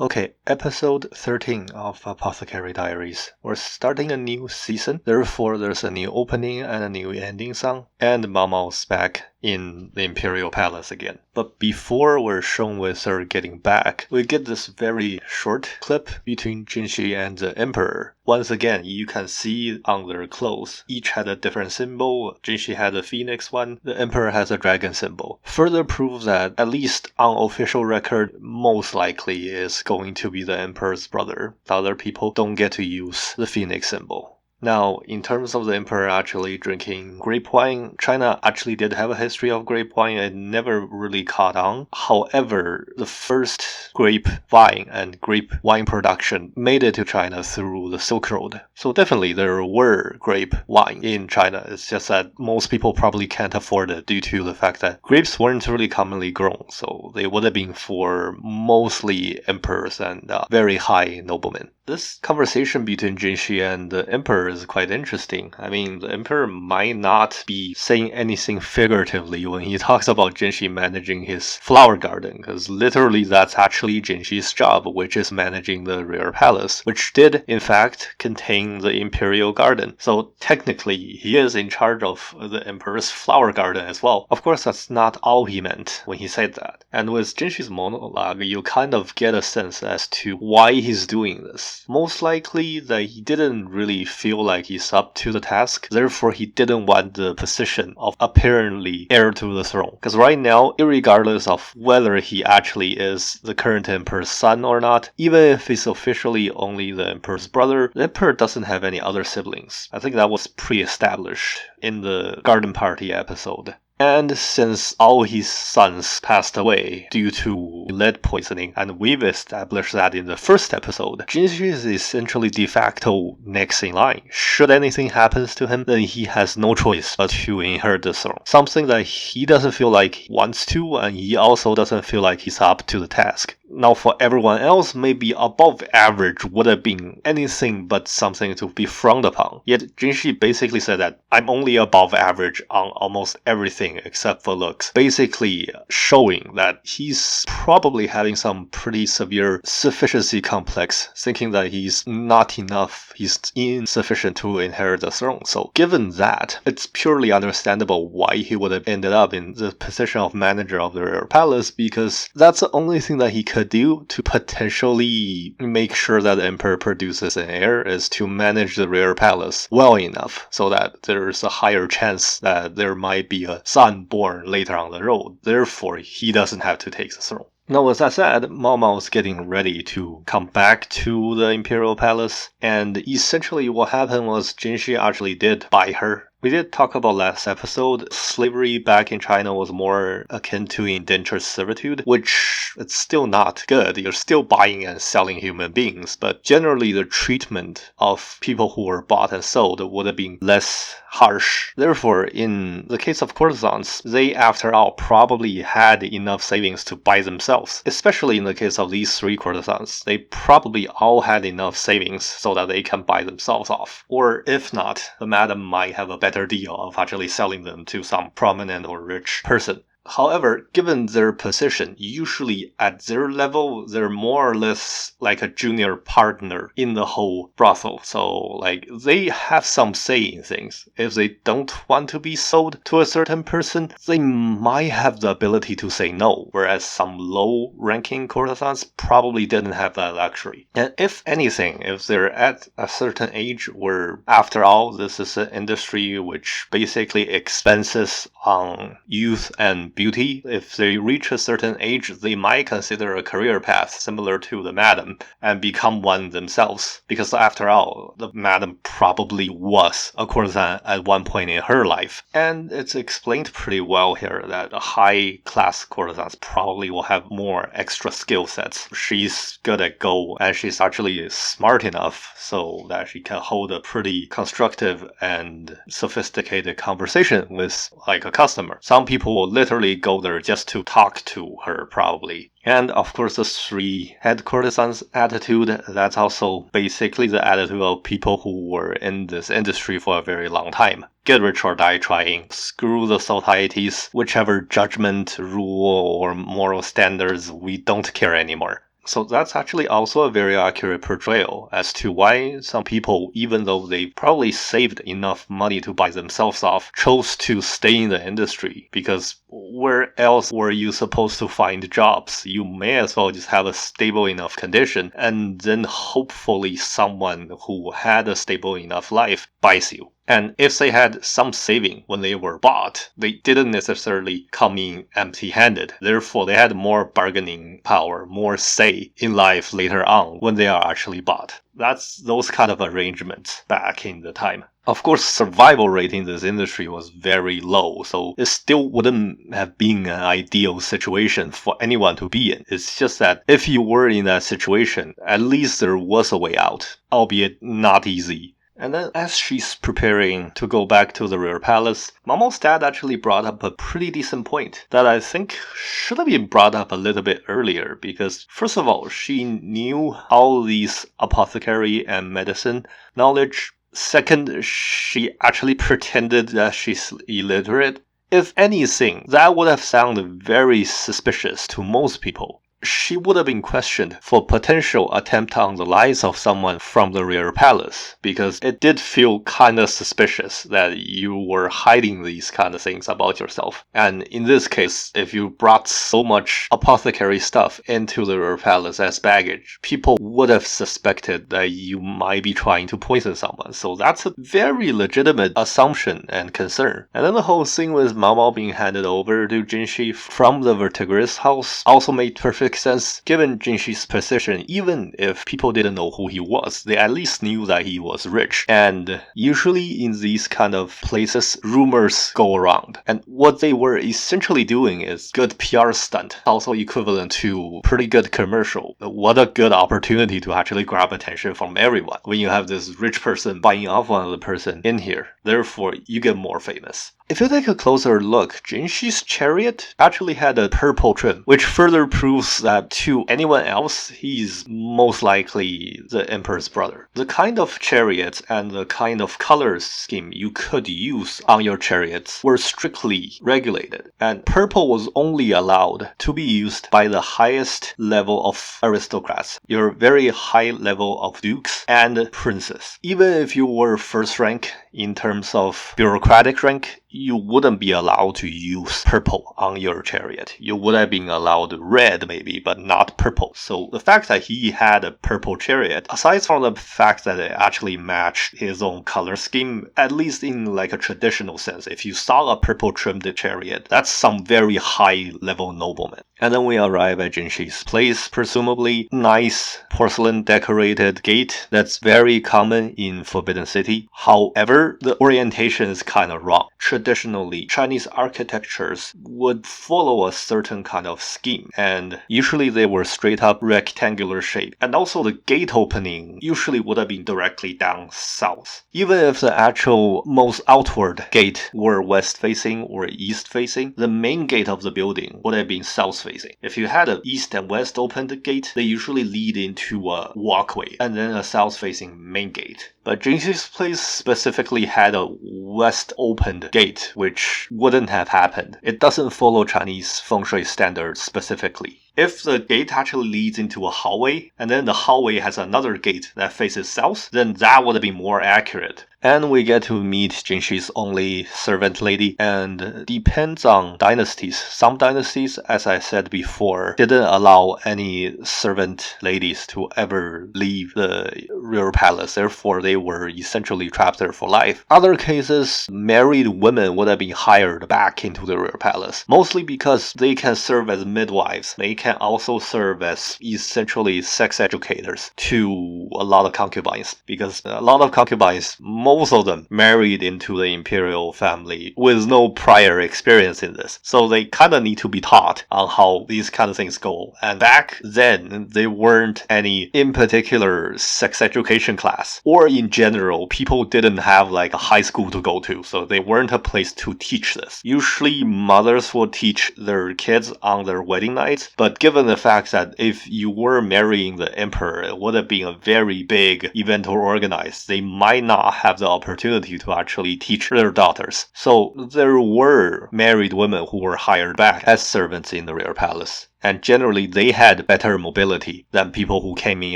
Okay, episode 13 of Apothecary Diaries. We're starting a new season, therefore there's a new opening and a new ending song, and Mao Mao's back in the Imperial Palace again. But before we're shown with her getting back, we get this very short clip between Jinxi and the Emperor. Once again, you can see on their clothes, each had a different symbol. Jinxi had a phoenix one, the Emperor has a dragon symbol. Further proves that, at least on official record, most likely is going to be the Emperor's brother. Other people don't get to use the phoenix symbol. Now, in terms of the Emperor actually drinking grape wine, China actually did have a history of grape wine. It never really caught on. However, the first grape vine and grape wine production made it to China through the Silk Road. So definitely there were grape wine in China. It's just that most people probably can't afford it due to the fact that grapes weren't really commonly grown. So they would have been for mostly emperors and very high noblemen. This conversation between Jinxi and the Emperor is quite interesting. I mean, the Emperor might not be saying anything figuratively when he talks about Jinxi managing his flower garden, because literally that's actually Jinxi's job, which is managing the rear palace, which did, in fact, contain the imperial garden. So technically, he is in charge of the Emperor's flower garden as well. Of course, that's not all he meant when he said that. And with Jinxi's monologue, you kind of get a sense as to why he's doing this. Most likely that he didn't really feel like he's up to the task, therefore he didn't want the position of apparently heir to the throne. Because right now, irregardless of whether he actually is the current emperor's son or not, even if he's officially only the emperor's brother, the emperor doesn't have any other siblings. I think that was pre-established in the garden party episode. And since all his sons passed away due to lead poisoning, and we've established that in the first episode, Jinxi is essentially de facto next in line. Should anything happen to him, then he has no choice but to inherit the throne. Something that he doesn't feel like he wants to, and he also doesn't feel like he's up to the task. Now, for everyone else, maybe above average would have been anything but something to be frowned upon. Yet Jinxi basically said that I'm only above average on almost everything except for looks, basically showing that he's probably having some pretty severe sufficiency complex, thinking that he's not enough, he's insufficient to inherit the throne. So given that, it's purely understandable why he would have ended up in the position of manager of the rear palace, because that's the only thing that he could do to potentially make sure that the emperor produces an heir, is to manage the rear palace well enough so that there's a higher chance that there might be a son born later on the road. Therefore, he doesn't have to take the throne. Now, as I said, Mao Mao is getting ready to come back to the Imperial Palace, and essentially what happened was Jinxi actually did buy her. We did talk about last episode, slavery back in China was more akin to indentured servitude, which it's still not good. You're still buying and selling human beings, but generally the treatment of people who were bought and sold would have been less harsh. Therefore, in the case of courtesans, they, after all, probably had enough savings to buy themselves. Especially in the case of these three courtesans, they probably all had enough savings so that they can buy themselves off. Or if not, the madam might have a better deal of actually selling them to some prominent or rich person. However, given their position, usually at their level, they're more or less like a junior partner in the whole brothel. So, like, they have some say in things. If they don't want to be sold to a certain person, they might have the ability to say no, whereas some low-ranking courtesans probably didn't have that luxury. And if anything, if they're at a certain age where, after all, this is an industry which basically expenses on youth and beauty, if they reach a certain age, they might consider a career path similar to the madam and become one themselves. Because after all, the madam probably was a courtesan at one point in her life. And it's explained pretty well here that high-class courtesans probably will have more extra skill sets. She's good at Go, and she's actually smart enough so that she can hold a pretty constructive and sophisticated conversation with, like, a customer. Some people will literally go there just to talk to her, probably. And of course, the three head courtesans attitude, that's also basically the attitude of people who were in this industry for a very long time. Get rich or die trying, screw the societies, whichever judgment, rule, or moral standards, we don't care anymore. So that's actually also a very accurate portrayal as to why some people, even though they probably saved enough money to buy themselves off, chose to stay in the industry. Because where else were you supposed to find jobs? You may as well just have a stable enough condition, and then hopefully someone who had a stable enough life buys you. And if they had some saving when they were bought, they didn't necessarily come in empty-handed. Therefore, they had more bargaining power, more say in life later on when they are actually bought. That's those kind of arrangements back in the time. Of course, survival rate in this industry was very low, so it still wouldn't have been an ideal situation for anyone to be in. It's just that if you were in that situation, at least there was a way out, albeit not easy. And then as she's preparing to go back to the rear palace, Mamo's dad actually brought up a pretty decent point that I think should have been brought up a little bit earlier, because first of all, she knew all these apothecary and medicine knowledge. Second, she actually pretended that she's illiterate. If anything, that would have sounded very suspicious to most people. She would have been questioned for potential attempt on the lives of someone from the rear palace, because it did feel kind of suspicious that you were hiding these kind of things about yourself. And in this case, if you brought so much apothecary stuff into the rear palace as baggage, people would have suspected that you might be trying to poison someone. So that's a very legitimate assumption and concern. And then the whole thing with Mao Mao being handed over to Jinshi from the Vertiger's house also made perfect sense given Jinshi's position. Even if people didn't know who he was, they at least knew that he was rich. And usually in these kind of places, rumors go around. And what they were essentially doing is good PR stunt, also equivalent to pretty good commercial. What a good opportunity to actually grab attention from everyone when you have this rich person buying off another person in here. Therefore, you get more famous. If you take a closer look, Jinshi's chariot actually had a purple trim, which further proves that to anyone else, he's most likely the emperor's brother. The kind of chariot and the kind of color scheme you could use on your chariots were strictly regulated, and purple was only allowed to be used by the highest level of aristocrats, your very high level of dukes and princes. Even if you were first rank in terms of bureaucratic rank, you wouldn't be allowed to use purple on your chariot. You would have been allowed red maybe, but not purple. So the fact that he had a purple chariot, aside from the fact that it actually matched his own color scheme, at least in like a traditional sense, if you saw a purple trimmed chariot, that's some very high level nobleman. And then we arrive at Jinshi's place, presumably nice porcelain decorated gate that's very common in Forbidden City. However, the orientation is kind of wrong. Traditionally, Chinese architectures would follow a certain kind of scheme, and usually they were straight up rectangular shape. And also the gate opening usually would have been directly down south. Even if the actual most outward gate were west facing or east facing, the main gate of the building would have been south facing. If you had an east and west opened gate, they usually lead into a walkway and then a south facing main gate. But Jinshi's place specifically had a west opened gate, which wouldn't have happened. It doesn't follow Chinese feng shui standards specifically. If the gate actually leads into a hallway, and then the hallway has another gate that faces south, then that would be more accurate. And we get to meet Jinshi's only servant lady, and depends on dynasties. Some dynasties, as I said before, didn't allow any servant ladies to ever leave the rear palace, therefore they were essentially trapped there for life. Other cases, married women would have been hired back into the rear palace, mostly because they can serve as midwives. They can also serve as essentially sex educators to a lot of concubines, because a lot of concubines, most of them married into the imperial family with no prior experience in this. So they kind of need to be taught on how these kind of things go. And back then, there weren't any in particular sex education class. Or in general, people didn't have like a high school to go to, so they weren't a place to teach this. Usually mothers would teach their kids on their wedding nights, but But given the fact that if you were marrying the emperor, it would have been a very big event to organize. They might not have the opportunity to actually teach their daughters. So there were married women who were hired back as servants in the royal palace. And generally, they had better mobility than people who came in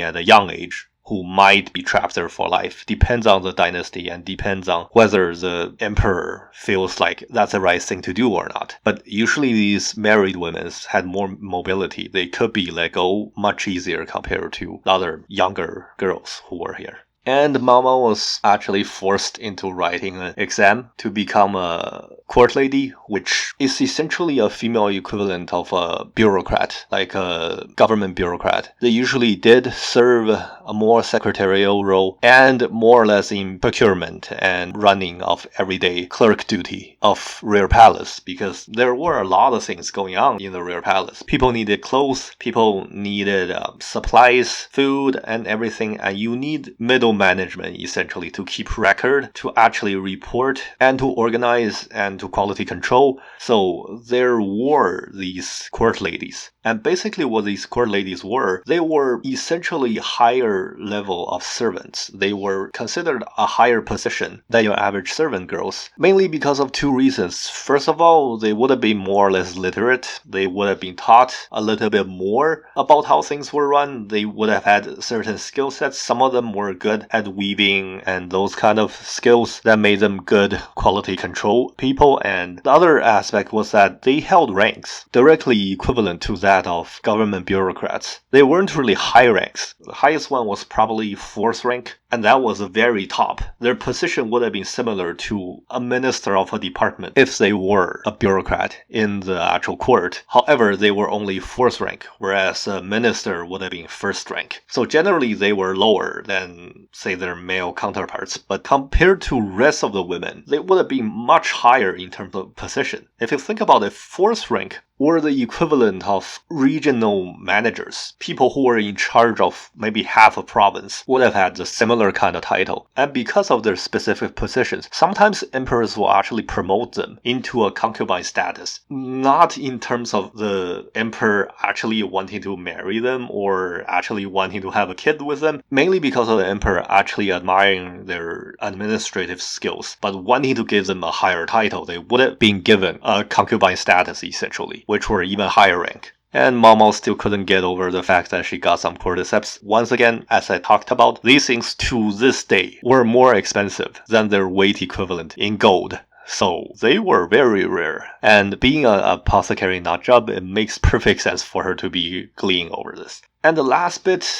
at a young age, who might be trapped there for life. Depends on the dynasty and depends on whether the emperor feels like that's the right thing to do or not. But usually these married women had more mobility. They could be let go much easier compared to other younger girls who were here. And Mama was actually forced into writing an exam to become a court lady, which is essentially a female equivalent of a bureaucrat, like a government bureaucrat. They usually did serve a more secretarial role and more or less in procurement and running of everyday clerk duty of royal palace, because there were a lot of things going on in the royal palace. People needed clothes, people needed supplies, food, and everything, and you need middle management essentially to keep record, to actually report, and to organize and to quality control. So there were these court ladies. And basically what these court ladies were, they were essentially higher level of servants. They were considered a higher position than your average servant girls, mainly because of two reasons. First of all, they would have been more or less literate. They would have been taught a little bit more about how things were run. They would have had certain skill sets. Some of them were good at weaving and those kind of skills that made them good quality control people. And the other aspect was that they held ranks directly equivalent to that of government bureaucrats. They weren't really high ranks. The highest one was probably 4th rank, and that was the very top. Their position would have been similar to a minister of a department if they were a bureaucrat in the actual court. However, they were only 4th rank, whereas a minister would have been 1st rank. So generally they were lower than, say, their male counterparts, but compared to rest of the women, they would have been much higher in terms of position. If you think about it, 4th rank were the equivalent of regional managers. People who were in charge of maybe half a province would have had a similar kind of title. And because of their specific positions, sometimes emperors will actually promote them into a concubine status. Not in terms of the emperor actually wanting to marry them or actually wanting to have a kid with them, mainly because of the emperor actually admiring their administrative skills, but wanting to give them a higher title. They would have been given a concubine status essentially, which were even higher rank. And Mao still couldn't get over the fact that she got some cordyceps. Once again, as I talked about, these things to this day were more expensive than their weight equivalent in gold. So they were very rare. And being an apothecary nut job, it makes perfect sense for her to be gleeing over this. And the last bit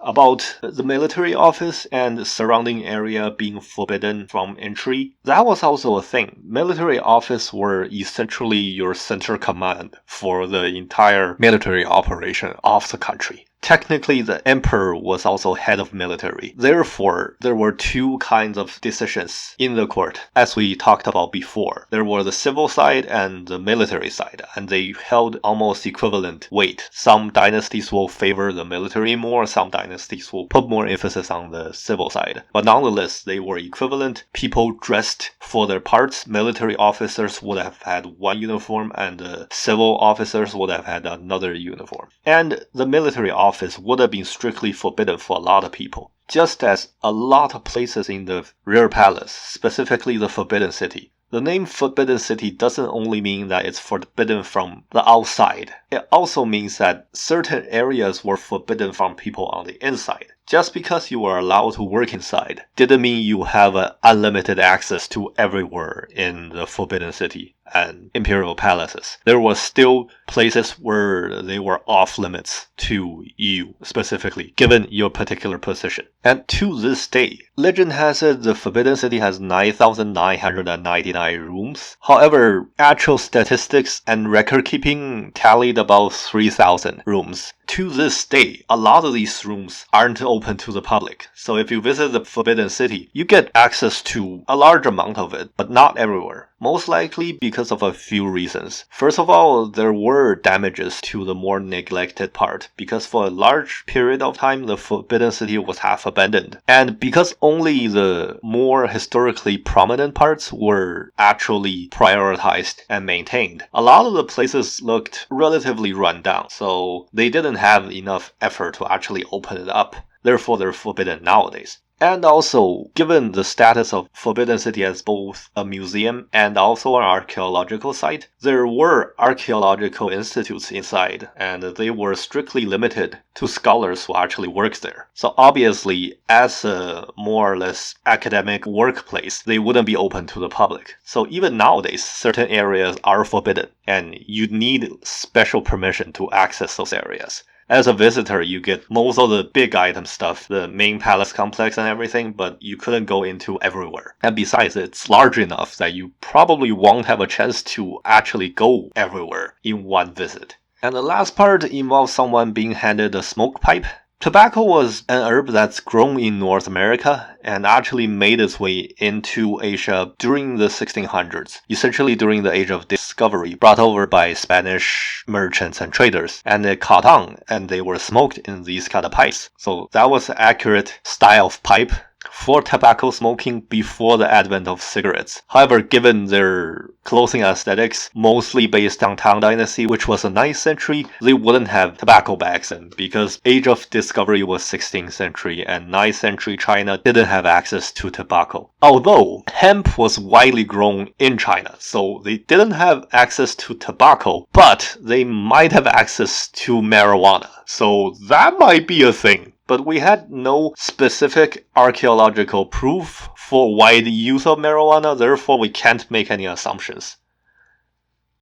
about the military office and the surrounding area being forbidden from entry, that was also a thing. Military office were essentially your center command for the entire military operation of the country. Technically, the emperor was also head of military. Therefore, there were two kinds of decisions in the court, as we talked about before. There were the civil side and the military side, and they held almost equivalent weight. Some dynasties will favor the military more, some dynasties will put more emphasis on the civil side. But nonetheless, they were equivalent. People dressed for their parts. Military officers would have had one uniform, and the civil officers would have had another uniform. And the military office would have been strictly forbidden for a lot of people. Just as a lot of places in the royal palace, specifically the Forbidden City. The name Forbidden City doesn't only mean that it's forbidden from the outside. It also means that certain areas were forbidden from people on the inside. Just because you were allowed to work inside didn't mean you have unlimited access to everywhere in the Forbidden City and imperial palaces. There were still places where they were off limits to you specifically, given your particular position. And to this day, legend has it the Forbidden City has 9,999 rooms. However, actual statistics and record keeping tallied about 3,000 rooms. To this day, a lot of these rooms aren't open to the public. So if you visit the Forbidden City, you get access to a large amount of it, but not everywhere. Most likely because of a few reasons. First of all, there were damages to the more neglected part, because for a large period of time, the Forbidden City was half abandoned. And because only the more historically prominent parts were actually prioritized and maintained, a lot of the places looked relatively run down, so they didn't have enough effort to actually open it up. Therefore, they're forbidden nowadays. And also, given the status of Forbidden City as both a museum and also an archaeological site, there were archaeological institutes inside, and they were strictly limited to scholars who actually worked there. So obviously, as a more or less academic workplace, they wouldn't be open to the public. So even nowadays, certain areas are forbidden, and you need special permission to access those areas. As a visitor, you get most of the big item stuff, the main palace complex and everything, but you couldn't go into everywhere. And besides, it's large enough that you probably won't have a chance to actually go everywhere in one visit. And the last part involves someone being handed a smoke pipe. Tobacco was an herb that's grown in North America and actually made its way into Asia during the 1600s, essentially during the Age of Discovery, brought over by Spanish merchants and traders. And they caught on, and they were smoked in these kind of pipes. So that was an accurate style of pipe for tobacco smoking before the advent of cigarettes. However, given their clothing aesthetics, mostly based on Tang Dynasty, which was the 9th century, they wouldn't have tobacco back then, because Age of Discovery was 16th century and 9th century China didn't have access to tobacco. Although hemp was widely grown in China, so they didn't have access to tobacco, but they might have access to marijuana. So that might be a thing. But we had no specific archaeological proof for wide use of marijuana, therefore we can't make any assumptions.